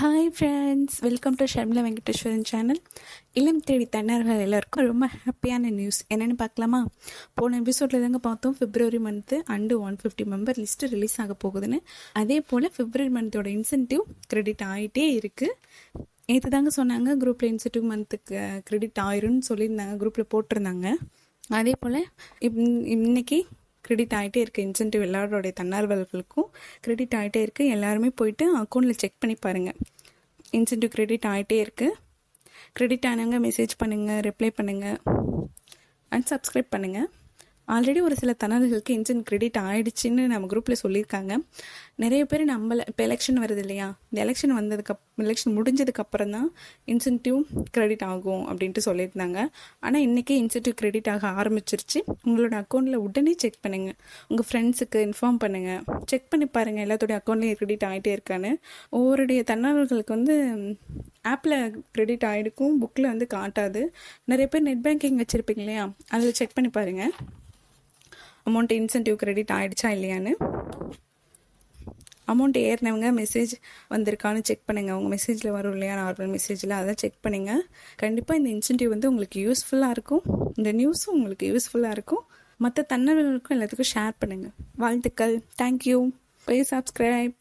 Hi friends, welcome to Sharmila Venkateswaran channel. இல்லம் தேடி தன்னார்கள் எல்லாருக்கும் ரொம்ப ஹாப்பியான நியூஸ் என்னென்னு பார்க்கலாமா? போன எபிசோடில் தாங்க பார்த்தோம் February month and 150 member list release ஆக போகுதுன்னு. அதே போல் February மந்தோட இன்சென்டிவ் கிரெடிட் ஆகிட்டே இருக்குது. நேற்று தாங்க சொன்னாங்க குரூப்பில் இன்சென்டிவ் மந்த்துக்கு கிரெடிட் ஆயிரும்னு சொல்லியிருந்தாங்க, குரூப்பில் போட்டிருந்தாங்க. அதே போல் இன்னைக்கு கிரெடிட் ஆகிட்டே இருக்குது. இன்சென்டிவ் எல்லாரோடைய தன்னார்வலர்களுக்கும் கிரெடிட் ஆகிட்டே இருக்குது. எல்லாருமே போயிட்டு அக்கௌண்ட்டில் செக் பண்ணி பாருங்கள். இன்சென்டிவ் கிரெடிட் ஆகிட்டே இருக்குது. கிரெடிட் ஆனவங்க மெசேஜ் பண்ணுங்கள், ரிப்ளை பண்ணுங்கள் அண்ட் சப்ஸ்கிரைப் பண்ணுங்கள். ஆல்ரெடி ஒரு சில தன்னார்வலர்களுக்கு இன்சென்டிவ் கிரெடிட் ஆகிடுச்சின்னு நம்ம குரூப்பில் சொல்லியிருக்காங்க. நிறைய பேர் நம்மளை இப்போ எலெக்ஷன் வருது இல்லையா, இந்த எலெக்ஷன் முடிஞ்சதுக்கப்புறம் தான் இன்சென்டிவ் கிரெடிட் ஆகும் அப்படின்ட்டு சொல்லியிருந்தாங்க. ஆனால் இன்றைக்கி இன்சென்டிவ் கிரெடிட் ஆக ஆரம்பிச்சிருச்சு. உங்களோட அக்கௌண்ட்டில் உடனே செக் பண்ணுங்கள், உங்கள் ஃப்ரெண்ட்ஸுக்கு இன்ஃபார்ம் பண்ணுங்கள், செக் பண்ணி பாருங்கள் எல்லாத்தோடைய அக்கௌண்ட்லேயும் கிரெடிட் ஆகிட்டே இருக்கான்னு. ஒவ்வொருடைய தன்னார்வலர்களுக்கு ஆப்பில் கிரெடிட் ஆகிருக்கும், புக்கில் காட்டாது. நிறைய பேர் நெட் பேங்கிங் வச்சுருப்பீங்க இல்லையா, அதில் செக் பண்ணி பாருங்கள் அமௌண்ட் இன்சென்டிவ் கிரெடிட் ஆகிடுச்சா இல்லையான்னு. அமௌண்ட் ஏறினவங்க மெசேஜ் வந்திருக்கான்னு செக் பண்ணுங்கள். உங்கள் மெசேஜில் வரும் இல்லையா, நார்மல் மெசேஜில், அதை செக் பண்ணுங்கள். கண்டிப்பாக இந்த இன்சென்டிவ் உங்களுக்கு யூஸ்ஃபுல்லாக இருக்கும். இந்த நியூஸும் உங்களுக்கு யூஸ்ஃபுல்லாக இருக்கும். மற்ற தன்னார்வலர்களுக்கும் எல்லாத்துக்கும் ஷேர் பண்ணுங்கள். வாழ்த்துக்கள். தேங்க்யூ. Please subscribe.